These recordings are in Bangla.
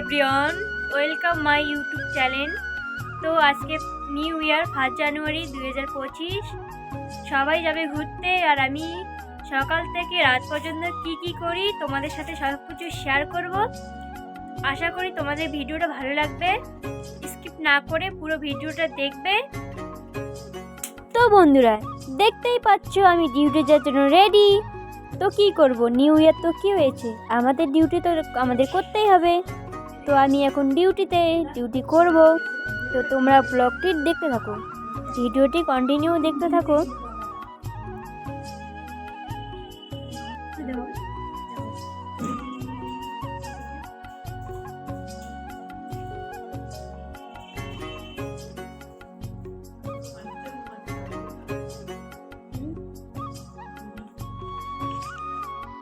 Everyone, welcome my YouTube channel. তো আজকে নিউ ইয়ার 1 জানুয়ারি 2025। সবাই যাবে ঘুরতে, আর আমি সকাল থেকে রাত পর্যন্ত কি করি তোমাদের সাথে সব কিছু শেয়ার করব। আশা করি তোমাদের ভিডিওটা ভালো লাগবে, স্কিপ না করে পুরো ভিডিওটা দেখবে। তো বন্ধুরা, দেখতেই পাচ্ছ আমি ডিউটি যাওয়ার জন্য রেডি। তো কি করব, নিউ ইয়ার তো কি হয়েছে, আমাদের ডিউটি তো আমাদের করতেই হবে। তো আমি এখন ডিউটি করব। তো তোমরা ব্লগটি দেখতে থাকো, ভিডিওটি কন্টিনিউ দেখতে থাকো।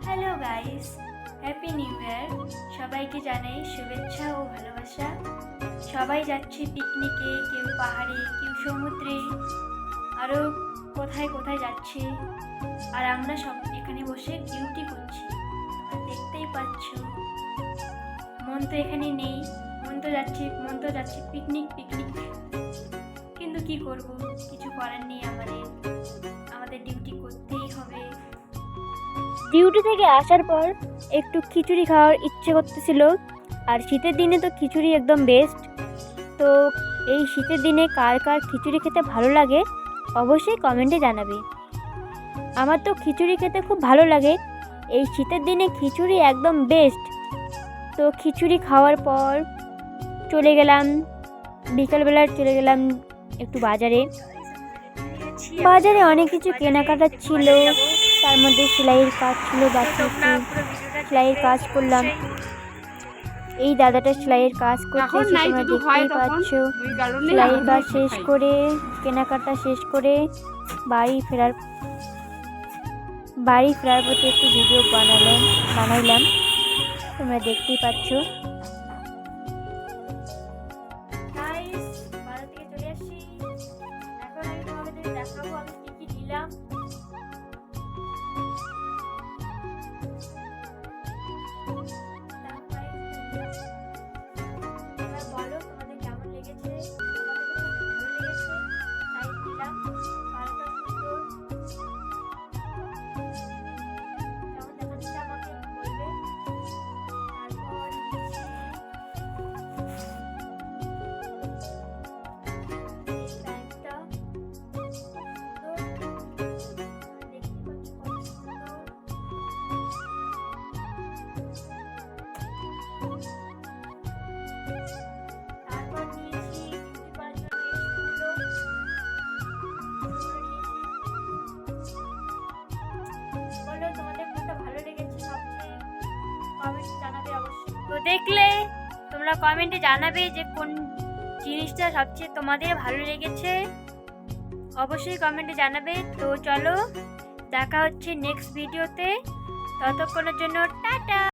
Hello guys, happy new year. সবাইকে জানাই শুভেচ্ছা ও ভালোবাসা। সবাই যাচ্ছে পিকনিকে, কেউ পাহাড়ে, কেউ সমুদ্রে, আরও কোথায় কোথায় যাচ্ছে। আর আমরা সব এখানে বসে ডিউটি করছি, তোমরা দেখতেই পাচ্ছ। মন তো এখানে নেই, মন তো যাচ্ছে পিকনিক। কিন্তু কি করব, কিছু করার নেই, আমাদের ডিউটি করতেই হবে। ডিউটি থেকে আসার পর একটু খিচুড়ি খাওয়ার ইচ্ছে করতেছিল, আর শীতের দিনে তো খিচুড়ি একদম বেস্ট। তো এই শীতের দিনে কার কার খিচুড়ি খেতে ভালো লাগে অবশ্যই কমেন্টে জানাবে। আমার তো খিচুড়ি খেতে খুব ভালো লাগে, এই শীতের দিনে খিচুড়ি একদম বেস্ট। তো খিচুড়ি খাওয়ার পর বিকালবেলা চলে গেলাম একটু বাজারে অনেক কিছু কেনাকাটা ছিল, তার মধ্যে সেলাইয়ের কাজ ছিল, বাকি সেলাইয়ের কাজ করলাম। এই দাদাটা সেলাইয়ের কাজ করছে, তোমরা দেখতেই পাচ্ছ। সেলাইয়ের কাজ শেষ করে, কেনাকাটা শেষ করে বাড়ি ফেরার পথে একটু ভিডিও বানাইলাম, তোমরা দেখতেই পাচ্ছ। বাড়ি থেকে চলে আসছি, এখন আমি তোমাদের দেখাবো আমি কি নিলাম। বলো তোমাদের কেমন লেগেছে, তো দেখলে তোমরা কমেন্টে জানাবে যে কোন জিনিসটা সবচেয়ে তোমাদের ভালো লেগেছে, অবশ্যই কমেন্টে জানাবে। তো চলো, দেখা হচ্ছে নেক্সট ভিডিওতে, ততক্ষণের জন্য টাটা।